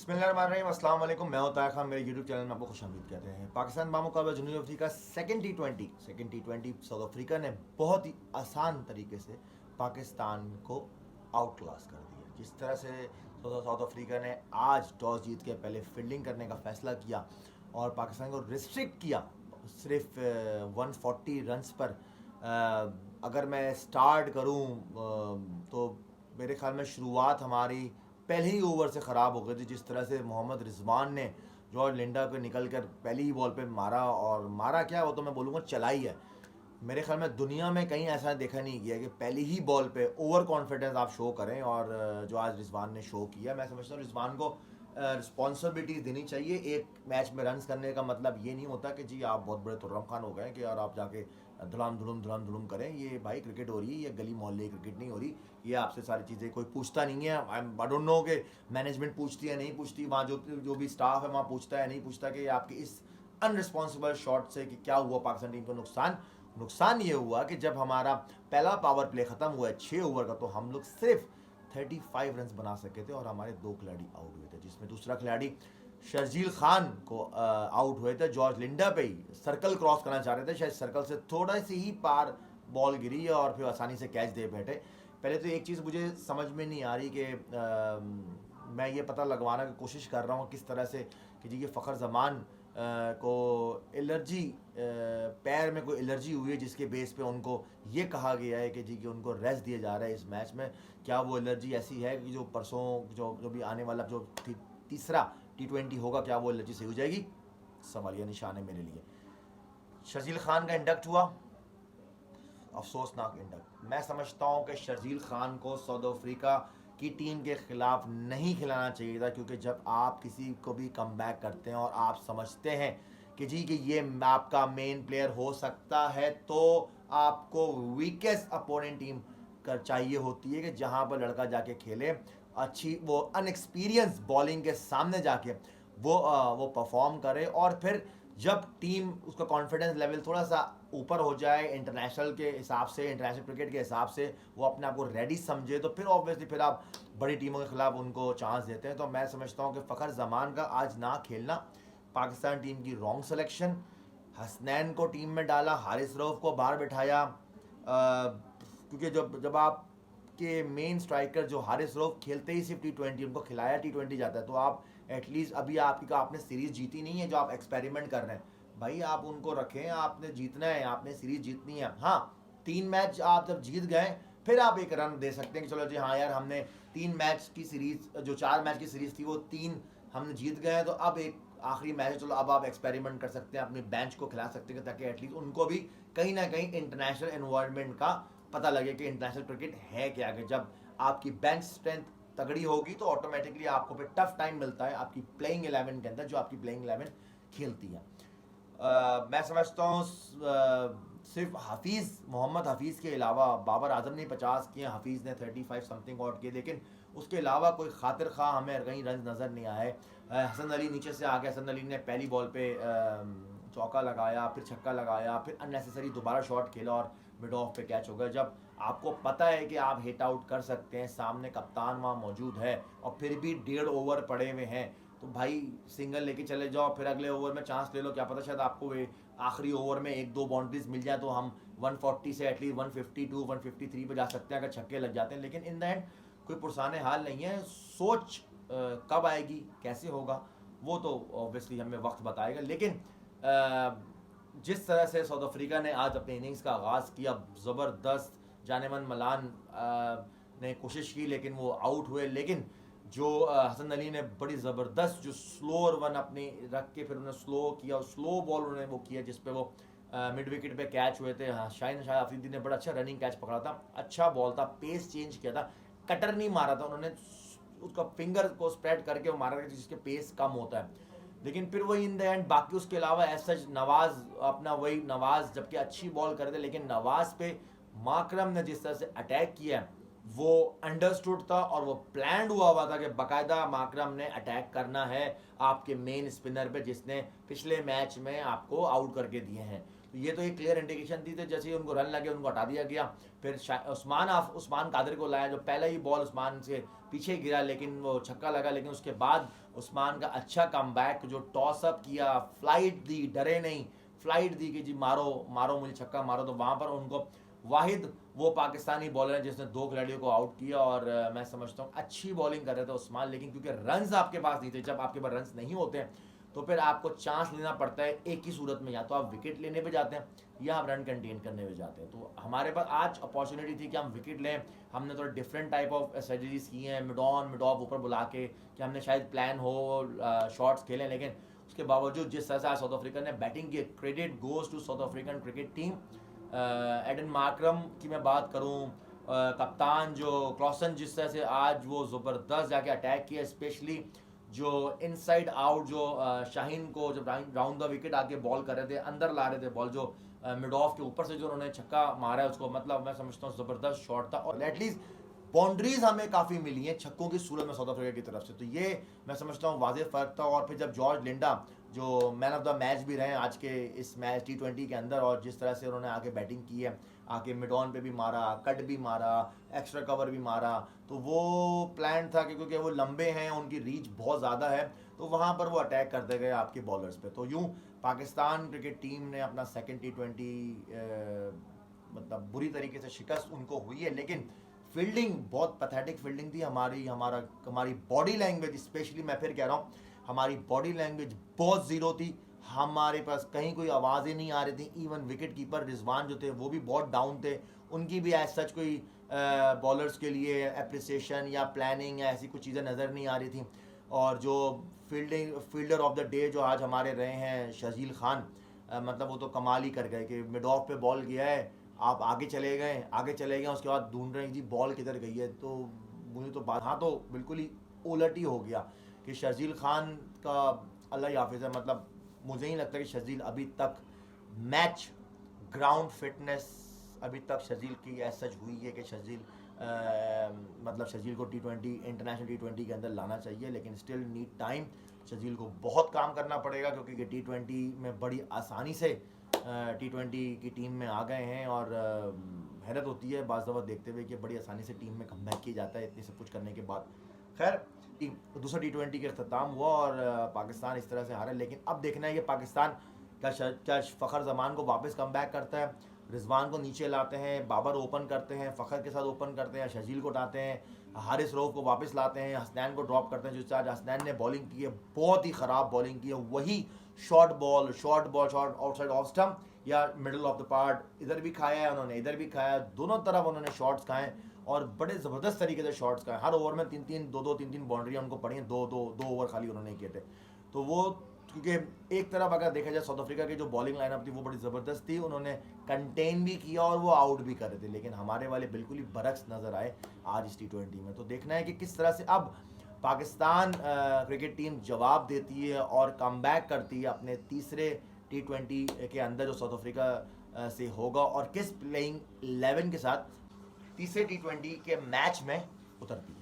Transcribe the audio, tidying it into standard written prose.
बिस्मिल्लाहिर्रहमानिर्रहीम, अस्सलाम वालेकुम। मैं हूं ताहिर खान। मेरे यूट्यूब चैनल में आपको खुशामदीद कहते हैं। पाकिस्तान बामुकाबला जनूबी अफ्रीका सेकंड टी20 साउथ अफ्रीका ने बहुत ही आसान तरीके से पाकिस्तान को आउट क्लास कर दिया। जिस तरह से साउथ अफ्रीका ने आज टॉस जीत के पहले फील्डिंग करने का फैसला किया और पाकिस्तान को रिस्ट्रिक्ट किया सिर्फ 140 रन्स पर। अगर मैं स्टार्ट करूं तो मेरे ख्याल में शुरुआत हमारी पहले ही ओवर से ख़राब हो गई थी। जिस तरह से मोहम्मद रिजवान ने जॉर्ज लिंडा पे निकल कर पहली ही बॉल पे मारा, और मारा क्या वो तो मैं बोलूँगा चलाई है। मेरे ख्याल में दुनिया में कहीं ऐसा देखा नहीं गया कि पहली ही बॉल पे ओवर कॉन्फिडेंस आप शो करें, और जो आज रिजवान ने शो किया, मैं समझता हूँ रिजवान को रिस्पॉन्सिबिलिटी देनी चाहिए। एक मैच में रन्स करने का मतलब ये नहीं होता कि जी आप बहुत बड़े तुर्रम खान हो गए कि और आप जाके धुलाम धुलुम करें। ये भाई क्रिकेट हो रही है, ये गली मोहल्ले क्रिकेट नहीं हो रही। ये आपसे सारी चीज़ें कोई पूछता नहीं है। आई डोंट नो कि मैनेजमेंट पूछती है नहीं पूछती, वहाँ जो भी स्टाफ है वहाँ पूछता है नहीं पूछता कि आपके इस अनरिस्पॉन्सिबल शॉट से कि क्या हुआ पाकिस्तान टीम को नुकसान ये हुआ कि जब हमारा पहला पावर प्ले ख़त्म हुआ है 6 ओवर का, तो हम लोग सिर्फ 35 रन बना सके थे और हमारे 2 खिलाड़ी आउट हुए थे, जिसमें दूसरा खिलाड़ी शर्जील खान को आउट हुए थे। जॉर्ज लिंडा पे ही सर्कल क्रॉस करना चाह रहे थे, शायद सर्कल से थोड़ा सी ही पार बॉल गिरी और फिर आसानी से कैच दे बैठे। पहले तो एक चीज़ मुझे समझ में नहीं आ रही कि मैं ये पता लगवाना की कोशिश कर रहा हूँ किस तरह से कि जी ये फ़खर जमान को एलर्जी, पैर में कोई एलर्जी हुई है जिसके बेस पे उनको ये कहा गया है कि जी कि उनको रेस्ट दिया जा रहा है इस मैच में। क्या वो एलर्जी ऐसी है कि जो परसों जो भी आने वाला जो तीसरा टी20 होगा, क्या वो एलर्जी सही हो जाएगी? सवालिया निशान है मेरे लिए। शर्जील खान का इंडक्ट हुआ, अफसोसनाक इंडक्ट। मैं समझता हूँ कि शर्जील खान को साउथ अफ्रीका की टीम के खिलाफ नहीं खिलाना चाहिए था, क्योंकि जब आप किसी को भी कम बैक करते हैं और आप समझते हैं कि जी कि ये आपका मेन प्लेयर हो सकता है, तो आपको वीकेस्ट अपोनेंट टीम कर चाहिए होती है कि जहाँ पर लड़का जाके खेले अच्छी, वो अनएक्सपीरियंस बॉलिंग के सामने जाके वो परफॉर्म करे, और फिर जब टीम उसका कॉन्फिडेंस लेवल थोड़ा सा ऊपर हो जाए इंटरनेशनल के हिसाब से, इंटरनेशनल क्रिकेट के हिसाब से वो अपने आप को रेडी समझे, तो फिर ऑब्वियसली फिर आप बड़ी टीमों के खिलाफ उनको चांस देते हैं। तो मैं समझता हूँ कि फ़खर जमान का आज ना खेलना पाकिस्तान टीम की रॉन्ग सिलेक्शन। हसनैन को टीम में डाला, हारिस रऊफ को बाहर बिठाया, क्योंकि जब आप के मेन स्ट्राइकर जो हारिस रऊफ खेलते ही सिर्फ टी20, उनको खिलाया टी20 जाता है, तो आप एटलीस्ट अभी आपने सीरीज़ जीती नहीं है जो आप एक्सपेरिमेंट कर रहे हैं, भाई आप उनको रखें। आपने जीतना है, आपने सीरीज़ जीतनी है। हाँ, 3 मैच आप जब जीत गए फिर आप एक रन दे सकते हैं कि चलो जी हाँ यार हमने 3 मैच की सीरीज़, जो 4 मैच की सीरीज़ थी वो 3 हमने जीत गए हैं, तो अब एक आखिरी मैच है, चलो अब आप एक्सपेरिमेंट कर सकते हैं, अपने बेंच को खिला सकते हैं, ताकि एटलीस्ट उनको भी कहीं ना कहीं इंटरनेशनल एनवायरनमेंट का पता लगे कि इंटरनेशनल क्रिकेट है क्या। कि जब आपकी बेंच स्ट्रेंथ तगड़ी होगी तो ऑटोमेटिकली आपको फिर टफ टाइम मिलता है आपकी प्लेइंग 11 के अंदर, जो आपकी प्लेइंग 11 खेलती है। मैं समझता हूँ सिर्फ मोहम्मद हफीज़ के अलावा बाबर आजम ने 50 किए, हफीज़ ने 35 समथिंग आउट किए, लेकिन उसके अलावा कोई खातिर खा हमें कहीं रन नज़र नहीं आए। हसन अली नीचे से आ गया, हसन अली ने पहली बॉल पे चौका लगाया, फिर छक्का लगाया, फिर अननेसेसरी दोबारा शॉट खेला और मिड ऑफ पे कैच हो गया। जब आपको पता है कि आप हिट आउट कर सकते हैं, सामने कप्तान वहाँ मौजूद है और फिर भी 1.5 ओवर पड़े हुए हैं, तो भाई सिंगल लेके चले जाओ, फिर अगले ओवर में चांस ले लो। क्या पता शायद आपको आखिरी ओवर में 1-2 बाउंड्रीज मिल जाए, तो हम 140 से एटलीस्ट 152 153 पे जा सकते हैं अगर छक्के लग जाते हैं। लेकिन इन द एंड कोई पुरसाने हाल नहीं है। सोच कब आएगी, कैसे होगा, वो तो ऑब्वियसली हमें वक्त बताएगा। लेकिन जिस तरह से साउथ अफ्रीका ने आज अपने इनिंग्स का आगाज़ किया, ज़बरदस्त। जानेमन मलान ने कोशिश की लेकिन वो आउट हुए, लेकिन जो हसन अली ने बड़ी ज़बरदस्त जो स्लोअर वन अपनी रख के फिर उन्होंने स्लो किया, स्लो बॉल उन्होंने वो किया जिसपे वो मिड विकेट पे कैच हुए थे। हाँ, शाहिद अफरीदी ने बड़ा अच्छा रनिंग कैच पकड़ा था, अच्छा बॉल था, पेस चेंज किया था, कटर नहीं मारा था उन्होंने, उसका फिंगर को स्प्रेड करके वो मारा था जिसके पेस कम होता है। लेकिन फिर वही इन द एंड बाकी उसके अलावा ऐसा नवाज अपना वही नवाज जबकि अच्छी बॉल कर दे, लेकिन नवाज पे माकरम ने जिस तरह से अटैक किया वो अंडरस्टूड था और वो प्लान हुआ था कि बाकायदा माकरम ने अटैक करना है आपके मेन स्पिनर पे जिसने पिछले मैच में आपको आउट करके दिए हैं। तो ये तो एक क्लियर इंडिकेशन थी, तो जैसे ही उनको रन लगे उनको हटा दिया गया। फिर उस्मान कादिर को लाया, जो पहला ही बॉल उस्मान से पीछे गिरा लेकिन वो छक्का लगा, लेकिन उसके बाद उस्मान का अच्छा कमबैक, जो टॉस अप किया, फ्लाइट दी, डरे नहीं, फ्लाइट दी कि जी मारो मारो, मुझे छक्का मारो, तो वहाँ पर उनको वाहिद वो पाकिस्तानी बॉलर है जिसने 2 खिलाड़ियों को आउट किया। और मैं समझता हूँ अच्छी बॉलिंग कर रहे थे उस्मान, लेकिन क्योंकि रन्स आपके पास नहीं थे, जब आपके पास रन्स नहीं होते हैं तो फिर आपको चांस लेना पड़ता है एक ही सूरत में, या तो आप विकेट लेने पे जाते हैं या आप रन कंटेन करने पे जाते हैं। तो हमारे पास आज अपॉर्चुनिटी थी कि हम विकेट लें। हमने थोड़ा डिफरेंट टाइप ऑफ स्ट्रेटजीज की हैं, मिड ऑन मिड ऑफ ऊपर बुला के, कि हमने शायद प्लान हो शॉट्स खेलें, लेकिन उसके बावजूद जिस तरह से आज साउथ अफ्रीका ने बैटिंग की, credit goes to South African cricket team. Aiden Markram की मैं बात करूं, कप्तान जो क्लॉसन, जिस तरह से आज वो ज़बरदस्त जाके अटैक किया, स्पेशली जो इनसाइड आउट जो शाहीन को जब राउंड द विकेट आके बॉल कर रहे थे, अंदर ला रहे थे बॉल, जो मिड ऑफ के ऊपर से जो उन्होंने छक्का मारा है उसको, मतलब मैं समझता हूँ ज़बरदस्त शॉट था। और एटलीस्ट बाउंड्रीज हमें काफ़ी मिली हैं छक्कों की सूरत में साउथ अफ्रीका की तरफ से, तो ये मैं समझता हूँ वाज़ेह फ़र्क था। और फिर जब जॉर्ज लिंडा जो मैन ऑफ द मैच भी रहे आज के इस मैच T20 के अंदर, और जिस तरह से उन्होंने आके बैटिंग की है, आके मिड ऑन पे भी मारा, कट भी मारा, एक्स्ट्रा कवर भी मारा, तो वो प्लान था कि क्योंकि वो लंबे हैं, उनकी रीच बहुत ज़्यादा है, तो वहाँ पर वो अटैक करते गए आपके बॉलर्स पे। तो यूँ पाकिस्तान क्रिकेट टीम ने अपना सेकेंड T20 मतलब बुरी तरीके से शिकस्त उनको हुई है, लेकिन फील्डिंग बहुत पैथेटिक फील्डिंग थी हमारी बॉडी लैंग्वेज, स्पेशली मैं फिर कह रहा हूँ, हमारी बॉडी लैंग्वेज बहुत ज़ीरो थी। हमारे पास कहीं कोई आवाज़ें नहीं आ रही थी। इवन विकेट कीपर रिजवान जो थे वो भी बहुत डाउन थे, उनकी भी एज सच कोई बॉलर्स के लिए अप्रिसिएशन या प्लानिंग या ऐसी कुछ चीज़ें नज़र नहीं आ रही थी। और जो फील्डर ऑफ द डे जो आज हमारे रहे हैं शर्जील खान, मतलब वो तो कमाल ही कर गए कि मिड ऑफ पे बॉल गया है, आप आगे चले गए, उसके बाद ढूंढ रहे हैं जी बॉल किधर गई है। तो मुझे तो बात, हाँ, तो बिल्कुल ही उलट ही हो गया कि शर्जील खान का अल्लाह ही हाफिज़ है। मतलब मुझे नहीं लगता कि शर्जील अभी तक मैच ग्राउंड फिटनेस अभी तक शर्जील की ऐसा सच हुई है कि शर्जील मतलब शर्जील को T20 इंटरनेशनल T20 के अंदर लाना चाहिए, लेकिन स्टिल नीड टाइम। शर्जील को बहुत काम करना पड़ेगा, क्योंकि T20 में बड़ी आसानी से T20 की टीम में आ गए हैं। और हैरत होती है बाज़ दफ़ा देखते हुए कि बड़ी आसानी से टीम में कमबैक किया जाता है इतनी सब कुछ करने के बाद। खैर, दूसरा T20 का अख्ताम हुआ और पाकिस्तान इस तरह से हारा, लेकिन अब देखना है कि पाकिस्तान क्या फ़खर जमान को वापस कम बैक करता है, रिजवान को नीचे लाते हैं, बाबर ओपन करते हैं, फ़खर के साथ ओपन करते हैं, शर्जील को उठाते हैं, हारिस रऊफ़ को वापस लाते हैं, हसनैन को ड्रॉप करते हैं। जो आज हसनैन ने बॉलिंग की है, बहुत ही ख़राब बॉलिंग की है, वही शॉर्ट आउटसाइड ऑफ स्टम्प या मिडल ऑफ द पार्ट, इधर भी खाया है उन्होंने, इधर भी खाया, दोनों तरफ उन्होंने शॉट्स खाए और बड़े ज़बरदस्त तरीके से शॉट्स खाए। हर ओवर में 3-3 बाउंड्रियाँ उनको पड़ी हैं, दो ओवर खाली उन्होंने किए थे। तो वो, क्योंकि एक तरफ अगर देखा जाए साउथ अफ्रीका की जो बॉलिंग लाइनअप थी वो बड़ी ज़बरदस्त थी, उन्होंने कंटेन भी किया और वो आउट भी कर रहे थे, लेकिन हमारे वाले बिल्कुल ही बरक्स नज़र आए आज इस T20 में। तो देखना है कि किस तरह से अब पाकिस्तान क्रिकेट टीम जवाब देती है और कमबैक करती है अपने तीसरे T20 के अंदर जो साउथ अफ्रीका से होगा, और किस प्लेइंग 11 के साथ तीसरे T20 के मैच में उतरती है।